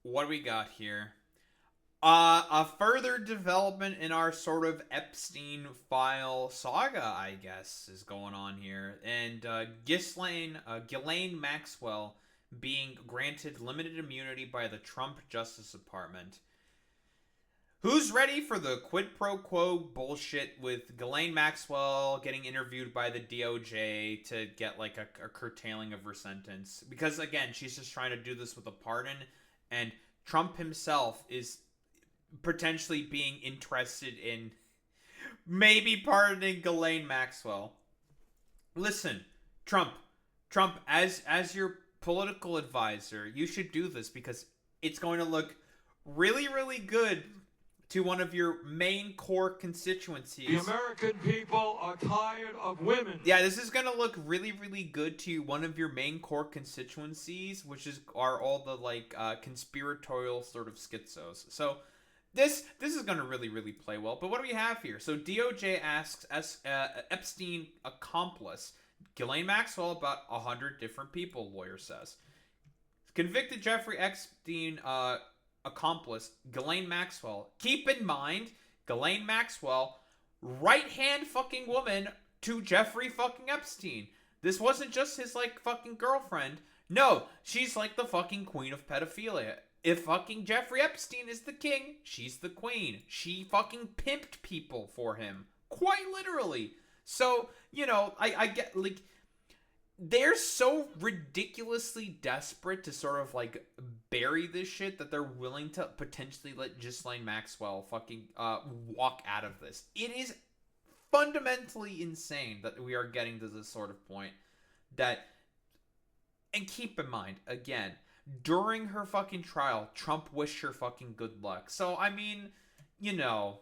what do we got here? A further development in our sort of Epstein file saga, I guess, is going on here. And Ghislaine Maxwell being granted limited immunity by the Trump Justice Department. Who's ready for the quid pro quo bullshit with Ghislaine Maxwell getting interviewed by the DOJ to get like a curtailing of her sentence? Because again, she's just trying to do this with a pardon, and Trump himself is potentially being interested in maybe pardoning Ghislaine Maxwell. Listen, Trump, as your political advisor, you should do this because it's going to look really, really good to one of your main core constituencies. The American people are tired of women. Yeah, this is going to look really, really good to one of your main core constituencies, which are all the like conspiratorial sort of schizos. So this is going to really, really play well. But what do we have here? So DOJ asks Epstein accomplice Ghislaine Maxwell about 100 different people, lawyer says. Convicted Jeffery Epstein accomplice Ghislaine Maxwell. Keep in mind, Ghislaine Maxwell, right-hand fucking woman to Jeffrey fucking Epstein. This wasn't just his like fucking girlfriend. No, she's like the fucking queen of pedophilia. If fucking Jeffrey Epstein is the king, she's the queen. She fucking pimped people for him. Quite literally. So, you know, I get like they're so ridiculously desperate to sort of like bury this shit that they're willing to potentially let Ghislaine Maxwell fucking walk out of this. It is fundamentally insane that we are getting to this sort of point that, and keep in mind, again, during her fucking trial, Trump wished her fucking good luck. So, I mean, you know,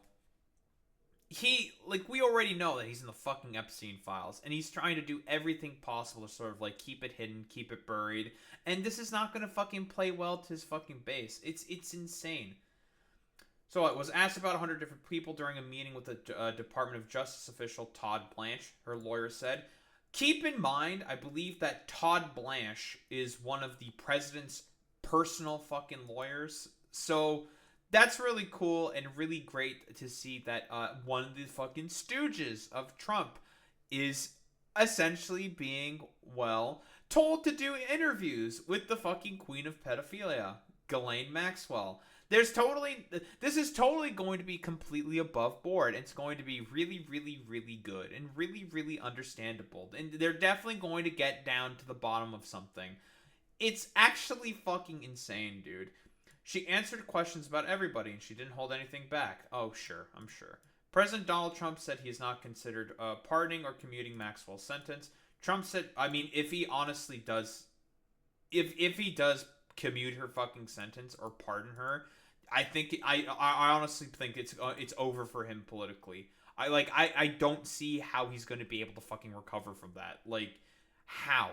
we already know that he's in the fucking Epstein files, and he's trying to do everything possible to sort of like keep it hidden, keep it buried, and this is not gonna fucking play well to his fucking base. It's insane. So it was asked about 100 different people during a meeting with the Department of Justice official Todd Blanche. Her lawyer said, keep in mind, I believe that Todd Blanche is one of the president's personal fucking lawyers. So that's really cool and really great to see that one of the fucking stooges of Trump is essentially being, well, told to do interviews with the fucking queen of pedophilia, Ghislaine Maxwell. This is totally going to be completely above board. It's going to be really, really, really good and really, really understandable. And they're definitely going to get down to the bottom of something. It's actually fucking insane, dude. She answered questions about everybody, and she didn't hold anything back. Oh, sure, I'm sure. President Donald Trump said he has not considered pardoning or commuting Maxwell's sentence. Trump said, I mean, if he honestly does, if he does commute her fucking sentence or pardon her, I honestly think it's over for him politically. I don't see how he's going to be able to fucking recover from that. Like, how?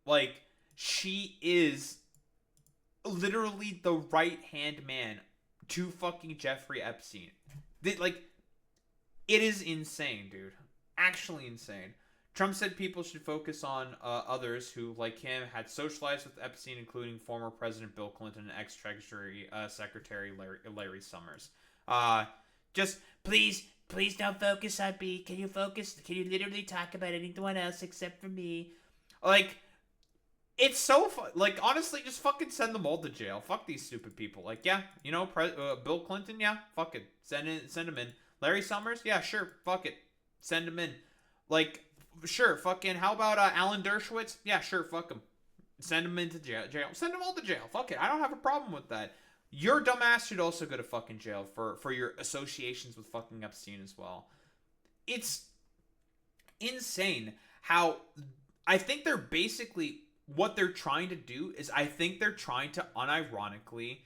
Like, she is literally the right-hand man to fucking Jeffrey Epstein. Like, it is insane, dude. Actually insane. Trump said people should focus on others who, like him, had socialized with Epstein, including former President Bill Clinton and ex-Treasury Secretary Larry Summers. Just, please don't focus on me. Can you focus? Can you literally talk about anyone else except for me? Like, it's so fun. Like, honestly, just fucking send them all to jail. Fuck these stupid people. Like, yeah, you know, Bill Clinton, yeah, fuck it. Send him in. Larry Summers, yeah, sure, fuck it. Send him in. Like, sure, fucking, how about Alan Dershowitz? Yeah, sure, fuck him. Send him into jail. Send them all to jail. Fuck it. I don't have a problem with that. Your dumbass should also go to fucking jail for your associations with fucking Epstein as well. It's insane how I think they're basically, what they're trying to do is, I think they're trying to unironically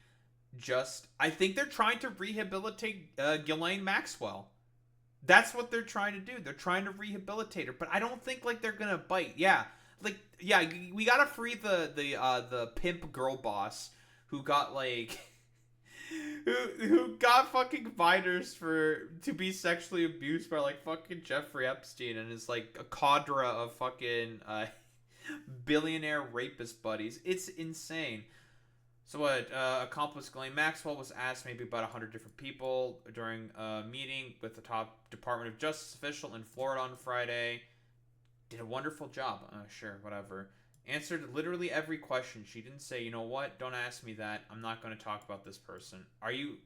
I think they're trying to rehabilitate Ghislaine Maxwell. That's what they're trying to do. They're trying to rehabilitate her, but I don't think like they're gonna bite. Yeah, like, yeah, we gotta free the pimp girl boss who got like who got fucking fighters to be sexually abused by like fucking Jeffrey Epstein and his like a cadre of fucking billionaire rapist buddies. It's insane. So what, accomplice Ghislaine Maxwell was asked maybe about 100 different people during a meeting with the top Department of Justice official in Florida on Friday. Did a wonderful job. Sure, whatever. Answered literally every question. She didn't say, you know what, don't ask me that. I'm not going to talk about this person. Are you...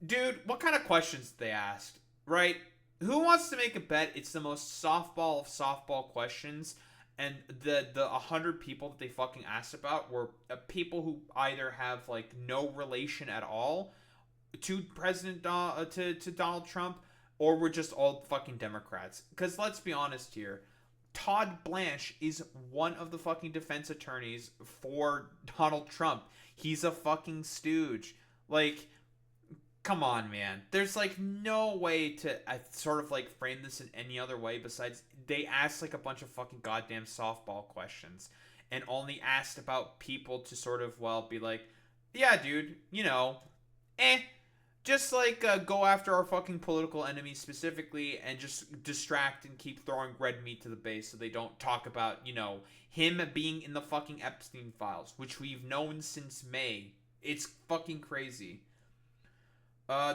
Dude, what kind of questions did they ask? Right? Who wants to make a bet it's the most softball of softball questions? And the 100 people that they fucking asked about were people who either have like no relation at all to to Donald Trump, or were just all fucking Democrats. Because let's be honest here, Todd Blanche is one of the fucking defense attorneys for Donald Trump. He's a fucking stooge. Like, come on, man. There's like no way to sort of like frame this in any other way besides they asked like a bunch of fucking goddamn softball questions and only asked about people to sort of, well, be like, yeah, dude, you know, just like go after our fucking political enemies specifically and just distract and keep throwing red meat to the base so they don't talk about, you know, him being in the fucking Epstein files, which we've known since May. It's fucking crazy.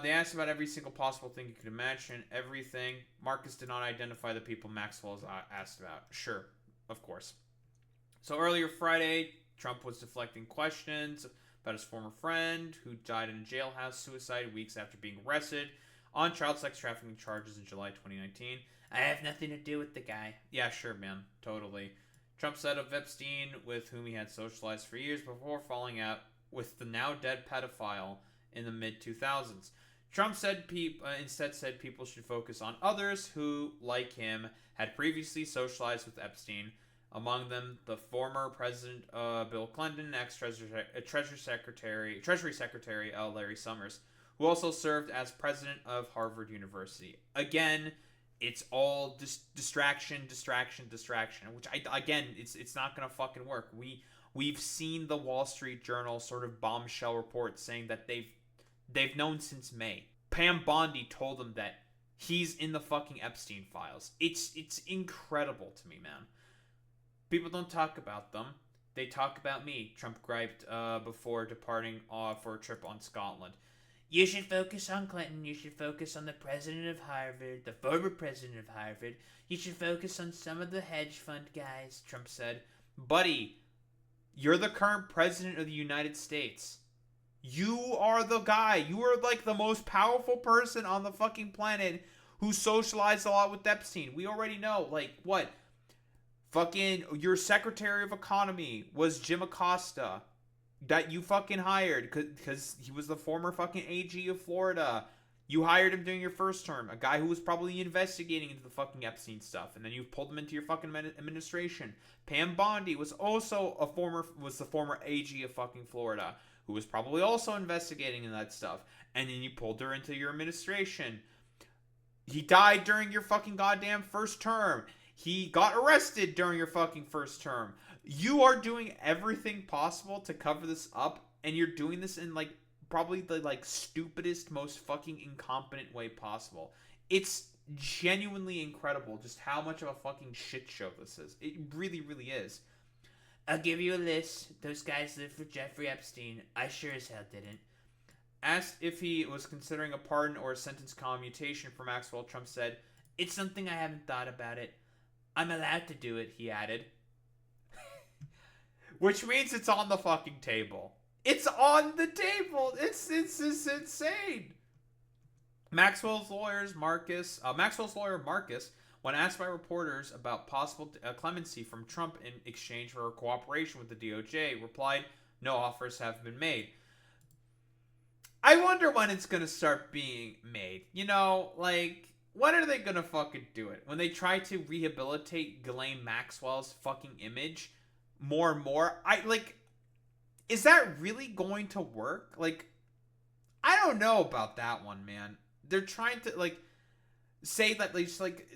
They asked about every single possible thing you could imagine. Everything. Marcus did not identify the people Maxwell asked about. Sure, of course. So earlier Friday, Trump was deflecting questions about his former friend who died in a jailhouse suicide weeks after being arrested on child sex trafficking charges in July 2019. I have nothing to do with the guy. Yeah, sure, man. Totally. Trump said of Epstein, with whom he had socialized for years before falling out with the now dead pedophile in the mid-2000s. Trump instead said people should focus on others who, like him, had previously socialized with Epstein, among them the former President Bill Clinton, ex-Treasury Secretary Larry Summers, who also served as president of Harvard University. Again, it's all distraction, which it's not gonna fucking work. We've seen the Wall Street Journal sort of bombshell report saying that they've known since May. Pam Bondi told them that he's in the fucking Epstein files. It's incredible to me, man. People don't talk about them. They talk about me, Trump griped before departing for a trip on Scotland. You should focus on Clinton. You should focus on the president of Harvard, the former president of Harvard. You should focus on some of the hedge fund guys, Trump said. Buddy, you're the current president of the United States. You are the guy. You are like the most powerful person on the fucking planet who socialized a lot with Epstein. We already know. Like, what? Fucking your Secretary of Economy was Jim Acosta that you fucking hired because he was the former fucking AG of Florida. You hired him during your first term, a guy who was probably investigating into the fucking Epstein stuff, and then you pulled him into your fucking administration. Pam Bondi was also the former AG of fucking Florida, who was probably also investigating in that stuff, and then you pulled her into your administration. He died during your fucking goddamn first term. He got arrested during your fucking first term. You are doing everything possible to cover this up, and you're doing this in like probably the like stupidest, most fucking incompetent way possible. It's genuinely incredible just how much of a fucking shit show this is. It really, really is. I'll give you a list. Those guys lived for Jeffrey Epstein. I sure as hell didn't. Asked if he was considering a pardon or a sentence commutation for Maxwell, Trump said, "It's something I haven't thought about it. I'm allowed to do it," he added. Which means it's on the fucking table. It's on the table. It's insane. Maxwell's lawyer Marcus, when asked by reporters about possible clemency from Trump in exchange for cooperation with the DOJ, replied, "No offers have been made." I wonder when it's gonna start being made. You know, like, when are they gonna fucking do it? When they try to rehabilitate Ghislaine Maxwell's fucking image more and more? Is that really going to work? Like, I don't know about that one, man. They're trying to, like, say that they just, like,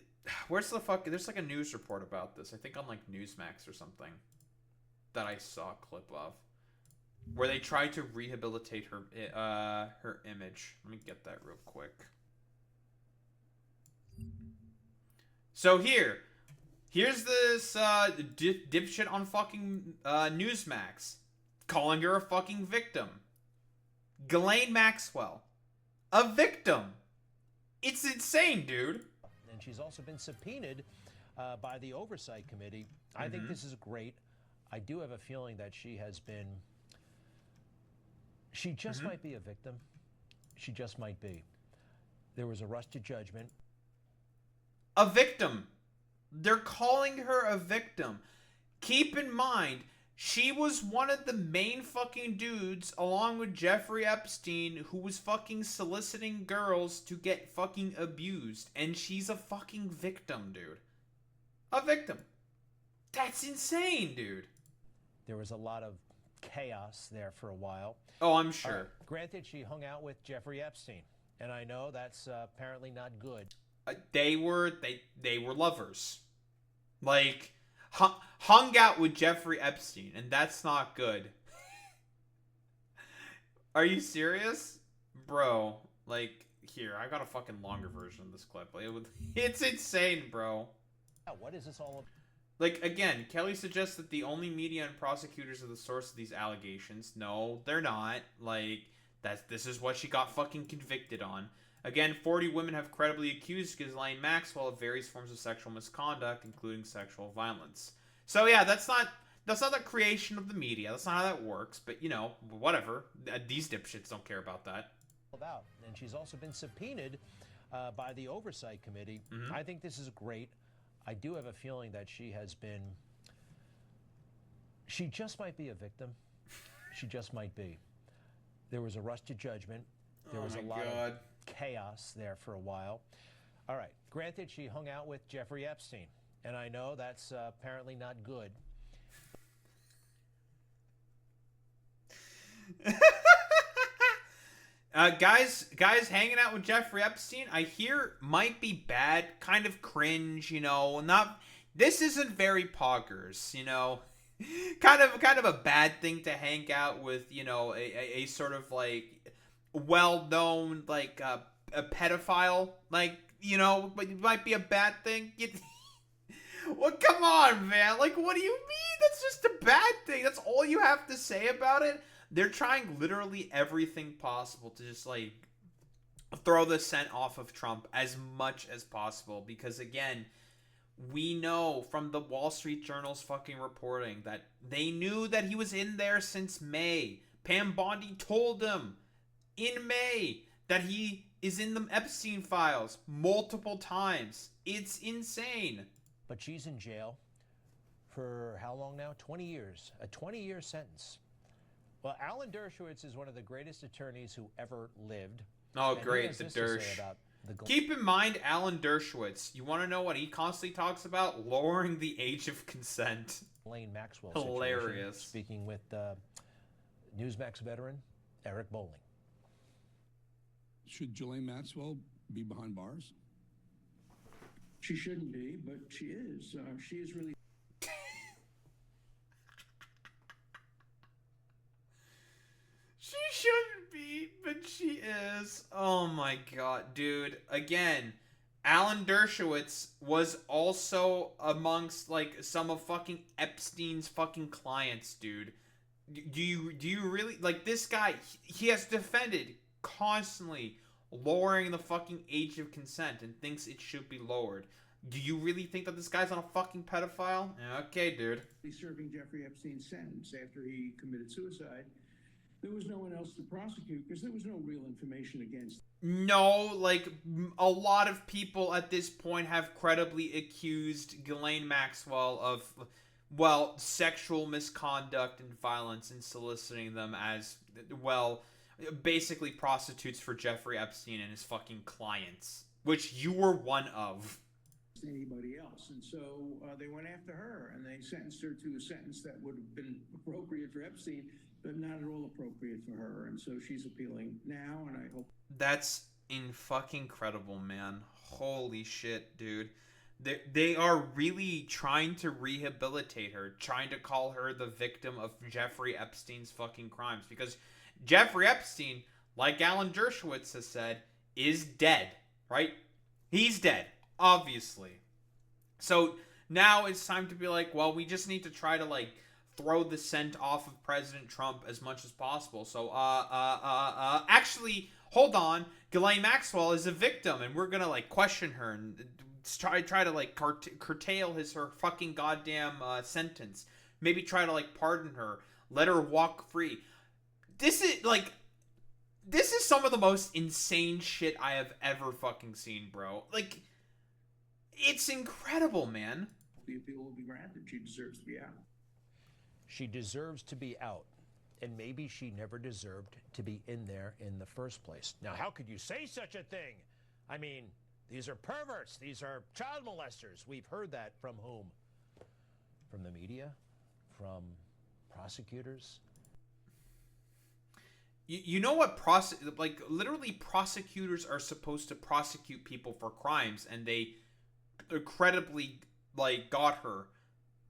where's the fuck? There's, like, a news report about this. I think on, like, NewsMax or something that I saw a clip of. Where they tried to rehabilitate her image. Let me get that real quick. So here's this dipshit on fucking NewsMax. calling her a fucking victim. Ghislaine Maxwell, a victim. It's insane, dude. And she's also been subpoenaed by the Oversight Committee. I think this is great. I do have a feeling that she just might be a victim. She just might be. There was a rush to judgment. A victim. They're calling her a victim. Keep in mind, she was one of the main fucking dudes, along with Jeffrey Epstein, who was fucking soliciting girls to get fucking abused. And she's a fucking victim, dude. A victim. That's insane, dude. There was a lot of chaos there for a while. Oh, I'm sure. Granted, she hung out with Jeffrey Epstein, and I know that's apparently not good. They were lovers. Like, hung out with Jeffrey Epstein, and that's not good. Are you serious? Bro, like, here, I got a fucking longer version of this clip. Like, it's insane, bro. What is this all about? Like, again, Kelly suggests that the only media and prosecutors are the source of these allegations. No, they're not. Like, this is what she got fucking convicted on. Again, 40 women have credibly accused Ghislaine Maxwell of various forms of sexual misconduct, including sexual violence. So yeah, that's not the creation of the media. That's not how that works. But, you know, whatever. These dipshits don't care about that. And she's also been subpoenaed by the Oversight Committee. I think this is great. I do have a feeling that she just might be a victim. She just might be. There was a rush to judgment. There was a lot of chaos there for a while. All right. Granted, she hung out with Jeffrey Epstein, and I know that's apparently not good. Guys hanging out with Jeffrey Epstein, I hear might be bad, kind of cringe, you know, this isn't very poggers, you know, kind of a bad thing to hang out with, you know, a sort of like well-known, like a pedophile, like, you know, but it might be a bad thing. Well, come on, man, like, what do you mean? That's just a bad thing. That's all you have to say about it. They're trying literally everything possible to just, like, throw the scent off of Trump as much as possible. Because, again, we know from the Wall Street Journal's fucking reporting that they knew that he was in there since May. Pam Bondi told them in May that he is in the Epstein files multiple times. It's insane. But she's in jail for how long now? 20 years. A 20-year sentence. Well, Alan Dershowitz is one of the greatest attorneys who ever lived. Oh, great, the Dersh. Keep in mind, Alan Dershowitz. You want to know what he constantly talks about? Lowering the age of consent. Ghislaine Maxwell. Hilarious. Speaking with NewsMax veteran Eric Bolling. Should Ghislaine Maxwell be behind bars? She shouldn't be, but she is. She is really. She shouldn't be, but she is. Oh my god, dude. Again, Alan Dershowitz was also amongst, like, some of fucking Epstein's fucking clients, dude. Do you really, like, this guy, he has defended constantly lowering the fucking age of consent and thinks it should be lowered. Do you really think that this guy's not a fucking pedophile? Okay, dude. He's serving Jeffrey Epstein's sentence after he committed suicide. There was no one else to prosecute because there was no real information against. No, like, a lot of people at this point have credibly accused Ghislaine Maxwell of, well, sexual misconduct and violence and soliciting them as, well, basically prostitutes for Jeffrey Epstein and his fucking clients, which you were one of. Anybody else, and so they went after her and they sentenced her to a sentence that would have been appropriate for Epstein, but not at all appropriate for her, and so she's appealing now, and I hope. That's fucking incredible, man. Holy shit, dude. They are really trying to rehabilitate her, trying to call her the victim of Jeffrey Epstein's fucking crimes, because Jeffrey Epstein, like Alan Dershowitz has said, is dead, right? He's dead, obviously. So now it's time to be like, well, we just need to try to, like, throw the scent off of President Trump as much as possible. So, actually, hold on. Ghislaine Maxwell is a victim, and we're gonna, like, question her and try to, like, curtail her fucking goddamn sentence. Maybe try to, like, pardon her. Let her walk free. This is some of the most insane shit I have ever fucking seen, bro. Like, it's incredible, man. The appeal will be granted. She deserves to be out. She deserves to be out. And maybe she never deserved to be in there in the first place. Now, how could you say such a thing? I mean, these are perverts. These are child molesters. We've heard that from whom? From the media? From prosecutors? You know what? Literally, prosecutors are supposed to prosecute people for crimes, and they incredibly, like, got her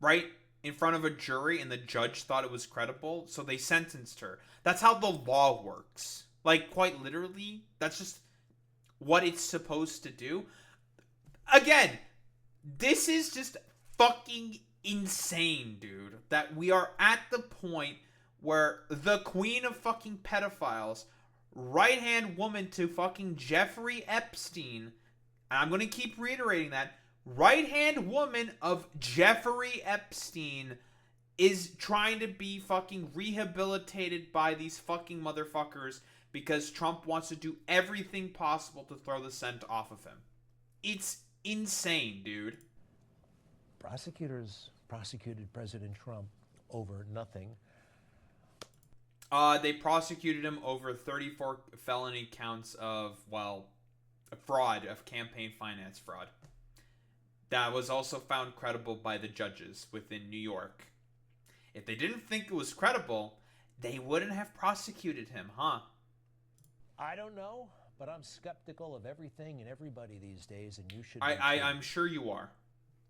right in front of a jury, and the judge thought it was credible, so they sentenced her. That's how the law works. Like, quite literally, that's just what it's supposed to do. Again, this is just fucking insane, dude. That we are at the point where the queen of fucking pedophiles, right-hand woman to fucking Jeffrey Epstein, and I'm going to keep reiterating that, right-hand woman of Jeffrey Epstein is trying to be fucking rehabilitated by these fucking motherfuckers because Trump wants to do everything possible to throw the scent off of him. It's insane, dude. Prosecutors prosecuted President Trump over nothing. They prosecuted him over 34 felony counts of, well, fraud, of campaign finance fraud. That was also found credible by the judges within New York. If they didn't think it was credible, they wouldn't have prosecuted him, huh? I don't know, but I'm skeptical of everything and everybody these days, and you should. I'm sure you are.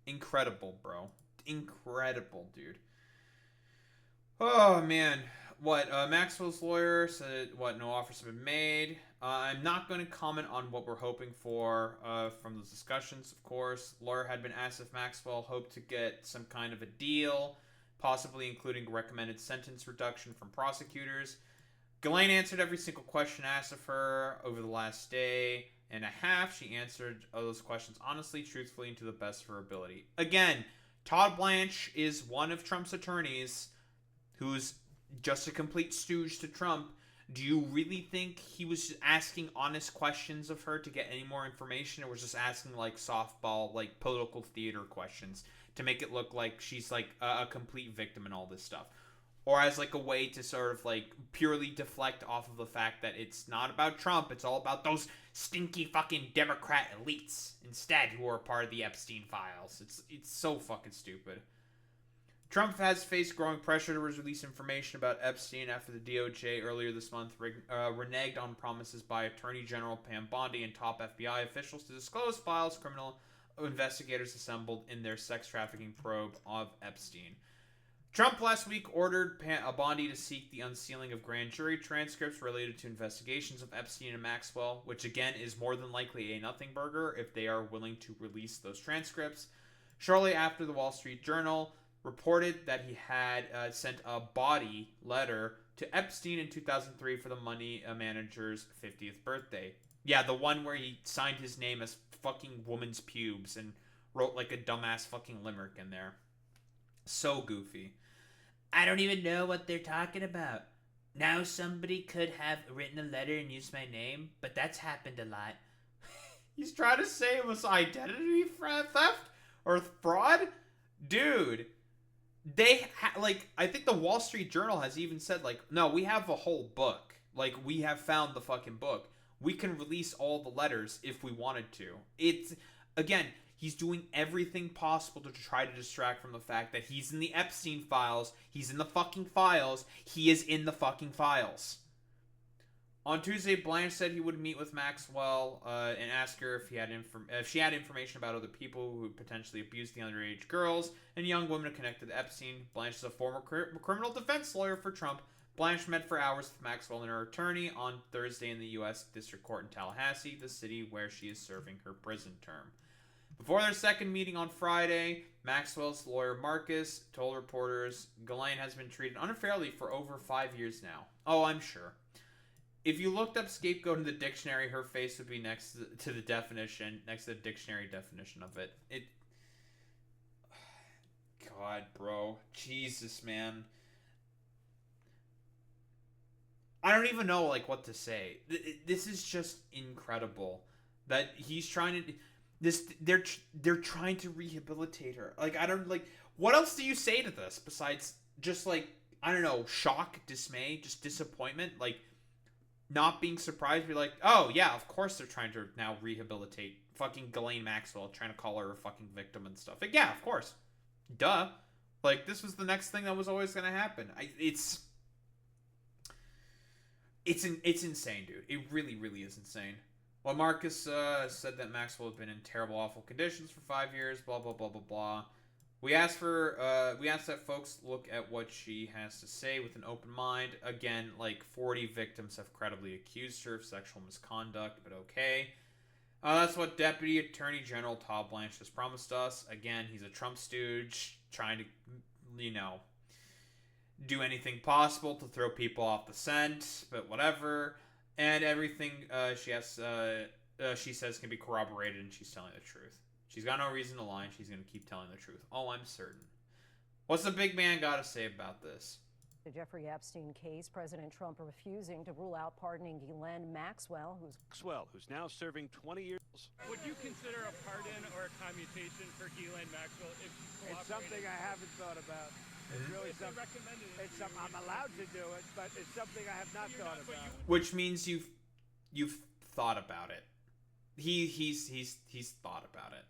Incredible, bro. Incredible, dude. Oh, man. Maxwell's lawyer said, no offers have been made. I'm not going to comment on what we're hoping for from those discussions, of course. Lawyer had been asked if Maxwell hoped to get some kind of a deal, possibly including a recommended sentence reduction from prosecutors. Ghislaine answered every single question asked of her over the last day and a half. She answered those questions honestly, truthfully, and to the best of her ability. Again, Todd Blanche is one of Trump's attorneys who's just a complete stooge to Trump. Do you really think he was asking honest questions of her to get any more information, or was just asking, like, softball, like, political theater questions to make it look like she's, like, a complete victim and all this stuff? Or as, like, a way to sort of, like, purely deflect off of the fact that it's not about Trump, it's all about those stinky fucking Democrat elites instead who are part of the Epstein files. It's so fucking stupid. Trump has faced growing pressure to release information about Epstein after the DOJ earlier this month reneged on promises by Attorney General Pam Bondi and top FBI officials to disclose files criminal investigators assembled in their sex trafficking probe of Epstein. Trump last week ordered Bondi to seek the unsealing of grand jury transcripts related to investigations of Epstein and Maxwell, which again is more than likely a nothing burger if they are willing to release those transcripts. Shortly after, the Wall Street Journal reported that he had sent a body letter to Epstein in 2003 for the money manager's 50th birthday. Yeah, the one where he signed his name as fucking woman's pubes and wrote like a dumbass fucking limerick in there. So goofy. I don't even know what they're talking about. Now somebody could have written a letter and used my name, but that's happened a lot. He's trying to say it was identity theft or fraud? Dude. I think the Wall Street Journal has even said, like, no, we have a whole book. Like, we have found the fucking book. We can release all the letters if we wanted to. It's, again, he's doing everything possible to try to distract from the fact that he's in the Epstein files. He's in the fucking files. He is in the fucking files. On Tuesday, Blanche said he would meet with Maxwell and ask her if she had information about other people who would potentially abuse the underage girls and young women connected to Epstein. Blanche is a former criminal defense lawyer for Trump. Blanche met for hours with Maxwell and her attorney on Thursday in the U.S. District Court in Tallahassee, the city where she is serving her prison term. Before their second meeting on Friday, Maxwell's lawyer Marcus told reporters Ghislaine has been treated unfairly for over 5 years now. Oh, I'm sure. If you looked up scapegoat in the dictionary, her face would be next to the definition, next to the dictionary definition of it. God, bro. Jesus, man. I don't even know, like, what to say. This is just incredible that he's trying to... They're trying to rehabilitate her. Like, I don't, like... What else do you say to this besides just, like, I don't know, shock, dismay, just disappointment? Like, not being surprised, be like, oh, yeah, of course they're trying to now rehabilitate fucking Ghislaine Maxwell, trying to call her a fucking victim and stuff. Like, yeah, of course. Duh. Like, this was the next thing that was always going to happen. It's insane, dude. It really, really is insane. Well, Marcus said that Maxwell had been in terrible, awful conditions for 5 years, blah, blah, blah, blah, blah. We asked that folks look at what she has to say with an open mind. Again, like, 40 victims have credibly accused her of sexual misconduct, but okay. That's what Deputy Attorney General Todd Blanche has promised us. Again, he's a Trump stooge, trying to, you know, do anything possible to throw people off the scent, but whatever. And everything she says can be corroborated, and she's telling the truth. She's got no reason to lie, and she's going to keep telling the truth. Oh, I'm certain. What's the big man got to say about this? The Jeffery Epstein case, President Trump refusing to rule out pardoning Ghislaine Maxwell, who's now serving 20 years. Would you consider a pardon or a commutation for Ghislaine Maxwell if she It's something I haven't thought about. It's really something. I'm allowed to do it, but it's something I have not thought about. Which means you've thought about it. He's thought about it.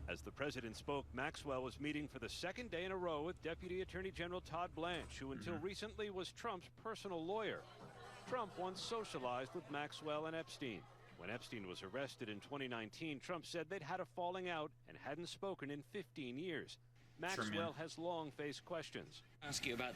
As the president spoke, Maxwell was meeting for the second day in a row with Deputy Attorney General Todd Blanche, who until recently was Trump's personal lawyer. Trump once socialized with Maxwell and Epstein. When Epstein was arrested in 2019, Trump said they'd had a falling out and hadn't spoken in 15 years. Maxwell has long faced questions. Ask you about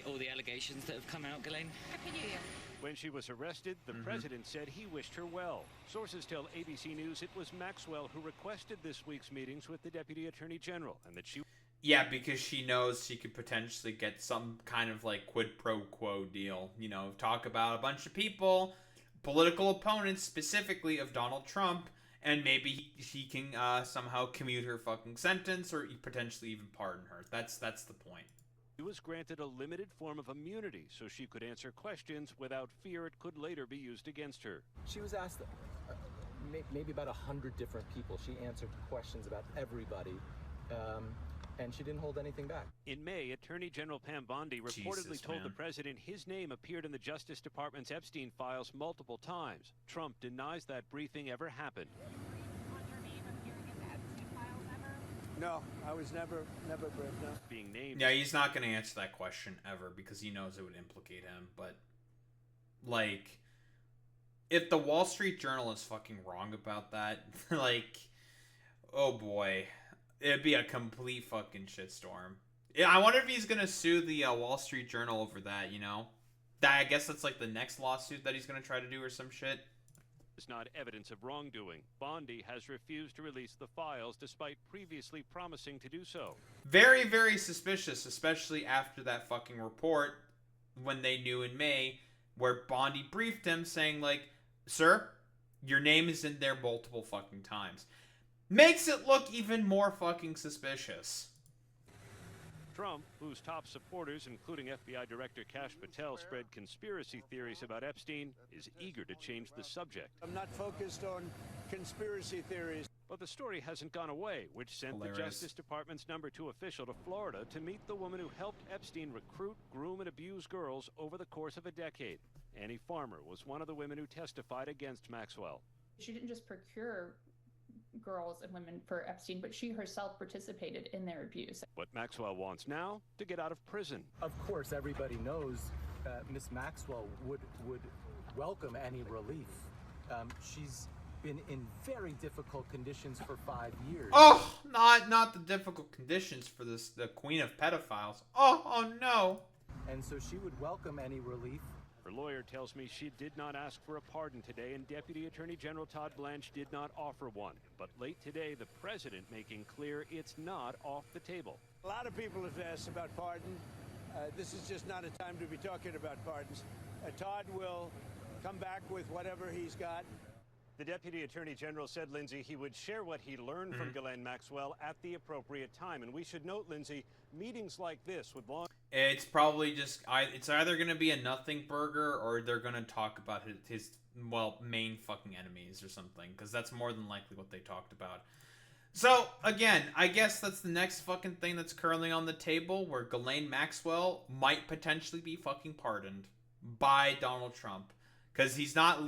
all the allegations that have come out, Ghislaine. Happy New Year. When she was arrested, the president said he wished her well. Sources tell ABC News it was Maxwell who requested this week's meetings with the Deputy Attorney General, and that she... Yeah, because she knows she could potentially get some kind of, like, quid pro quo deal. You know, talk about a bunch of people, political opponents specifically of Donald Trump, and maybe he can somehow commute her fucking sentence or potentially even pardon her. That's the point. She was granted a limited form of immunity so she could answer questions without fear it could later be used against her. She was asked maybe about 100 different people. She answered questions about everybody, and she didn't hold anything back. In May, Attorney General Pam Bondi reportedly told the president his name appeared in the Justice Department's Epstein files multiple times. Trump denies that briefing ever happened. No, I was never briefed. No. Being named. Yeah, he's not going to answer that question ever because he knows it would implicate him. But, like, if the Wall Street Journal is fucking wrong about that, like, oh boy, it'd be a complete fucking shitstorm. Yeah, I wonder if he's going to sue the Wall Street Journal over that, you know? I guess that's like the next lawsuit that he's going to try to do or some shit. Is not evidence of wrongdoing. Bondi has refused to release the files despite previously promising to do so. Very, very suspicious, especially after that fucking report when they knew in May where Bondi briefed him saying, like, sir, your name is in there multiple fucking times. Makes it look even more fucking suspicious. Trump, whose top supporters, including FBI Director Kash Patel, spread conspiracy theories about Epstein, is eager to change the subject. I'm not focused on conspiracy theories. But the story hasn't gone away, which sent the Justice Department's #2 official to Florida to meet the woman who helped Epstein recruit, groom, and abuse girls over the course of a decade. Annie Farmer was one of the women who testified against Maxwell. She didn't just procure girls and women for Epstein, but she herself participated in their abuse. What Maxwell wants now, to get out of prison. Of course, everybody knows Miss Maxwell would welcome any relief. She's been in very difficult conditions for 5 years. Oh, not the difficult conditions for the queen of pedophiles. Oh no. and so she would welcome any relief. Her lawyer tells me she did not ask for a pardon today, and Deputy Attorney General Todd Blanche did not offer one. But late today, the president making clear it's not off the table. A lot of people have asked about pardon. This is just not a time to be talking about pardons. Todd will come back with whatever he's got. The Deputy Attorney General said, Lindsay, he would share what he learned from Ghislaine Maxwell at the appropriate time. And we should note, Lindsay, meetings like this with law... It's probably just... It's either going to be a nothing burger or they're going to talk about his main fucking enemies or something. Because that's more than likely what they talked about. So, again, I guess that's the next fucking thing that's currently on the table, where Ghislaine Maxwell might potentially be fucking pardoned by Donald Trump. Because he's not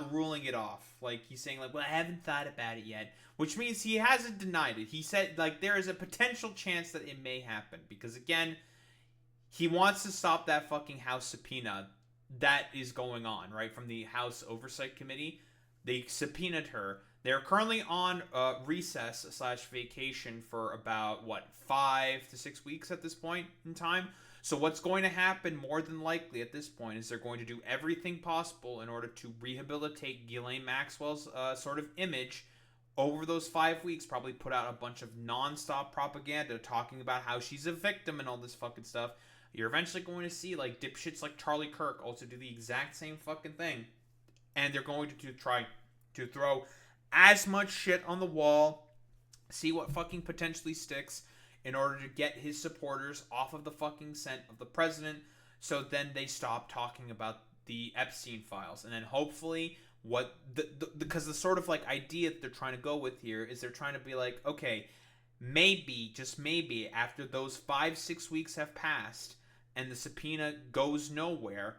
ruling it off. Like, he's saying, like, well, I haven't thought about it yet. Which means he hasn't denied it. He said, like, there is a potential chance that it may happen. Because, again, he wants to stop that fucking House subpoena that is going on, right? From the House Oversight Committee. They subpoenaed her. They're currently on recess/vacation for about, 5 to 6 weeks at this point in time. So what's going to happen more than likely at this point is they're going to do everything possible in order to rehabilitate Ghislaine Maxwell's sort of image over those 5 weeks. Probably put out a bunch of non-stop propaganda talking about how she's a victim and all this fucking stuff. You're eventually going to see like dipshits like Charlie Kirk also do the exact same fucking thing. And they're going to try to throw as much shit on the wall, see what fucking potentially sticks, in order to get his supporters off of the fucking scent of the president, so then they stop talking about the Epstein files. And then hopefully because the sort of like idea that they're trying to go with here is they're trying to be like, okay, maybe, just maybe, after those 5-6 weeks have passed and the subpoena goes nowhere,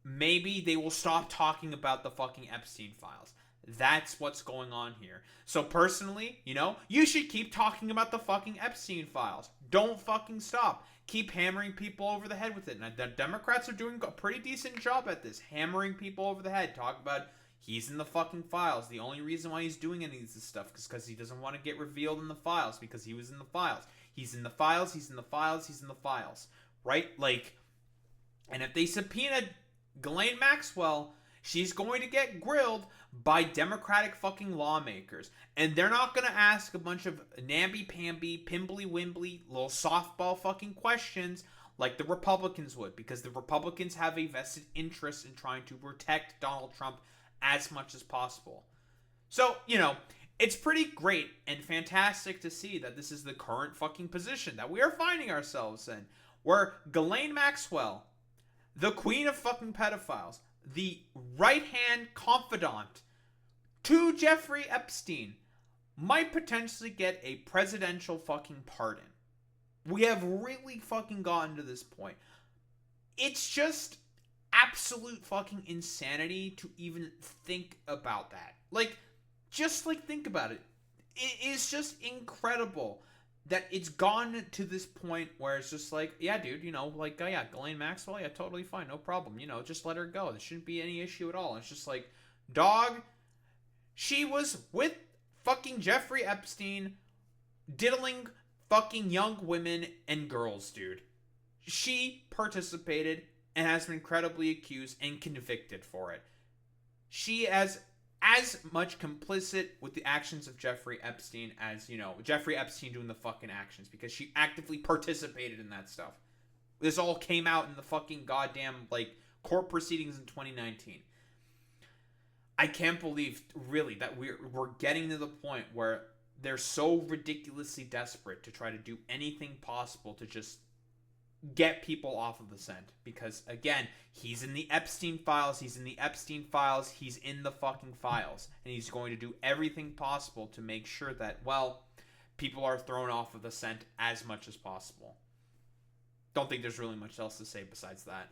maybe they will stop talking about the fucking Epstein files. That's what's going on here. So personally, you should keep talking about the fucking Epstein files. Don't fucking stop. Keep hammering people over the head with it. And the Democrats are doing a pretty decent job at this. Hammering people over the head. Talk about he's in the fucking files. The only reason why he's doing any of this stuff is because he doesn't want to get revealed in the files. Because he was in the files. He's in the files. He's in the files. He's in the files. Right? Like, and if they subpoena Ghislaine Maxwell, she's going to get grilled by Democratic fucking lawmakers. And they're not going to ask a bunch of namby-pamby, pimbly-wimbly, little softball fucking questions like the Republicans would. Because the Republicans have a vested interest in trying to protect Donald Trump as much as possible. So, it's pretty great and fantastic to see that this is the current fucking position that we are finding ourselves in. Where Ghislaine Maxwell, the queen of fucking pedophiles, the right-hand confidant to Jeffrey Epstein, might potentially get a presidential fucking pardon. We have really fucking gotten to this point. It's just absolute fucking insanity to even think about that. Think about it. It is just incredible that it's gone to this point where it's just like, yeah, dude, Ghislaine Maxwell, yeah, totally fine, no problem, just let her go. There shouldn't be any issue at all. It's just like, dog, she was with fucking Jeffrey Epstein, diddling fucking young women and girls, dude. She participated and has been credibly accused and convicted for it. She has as much complicit with the actions of Jeffrey Epstein as, Jeffrey Epstein doing the fucking actions, because she actively participated in that stuff. This all came out in the fucking goddamn, court proceedings in 2019. I can't believe, really, that we're getting to the point where they're so ridiculously desperate to try to do anything possible to just get people off of the scent. Because, again, he's in the Epstein files, he's in the fucking files. And he's going to do everything possible to make sure that, people are thrown off of the scent as much as possible. Don't think there's really much else to say besides that.